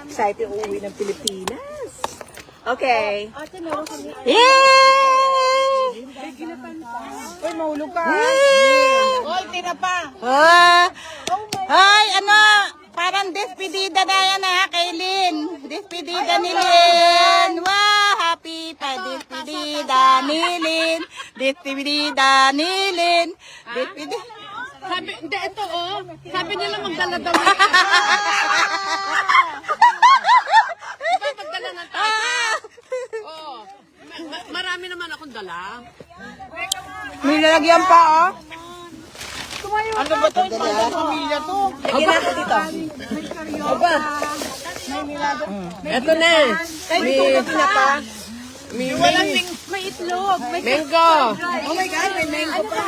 Excited uuwi ng Pilipinas. Okay. Yay! Uy, mahulog ka. Oy, tinapa. Ay, ano, parang despedida na yan ha, kay Lynn. Despedida ni Lynn. Wow, happy pa, despedida ni Lynn. Despedida ni Lynn. Despedida. Sabi, hindi, ito oh. Sabi nila magdala daw. Diba magdala ng tasa? Oo. Marami naman akong dala. May lalagyan pa, oh. Ano ba ito? Pamilya to. Lagyan natin dito. Aba. Ito na. May pa. May itlog. Mango. Oh my God, may mango pa.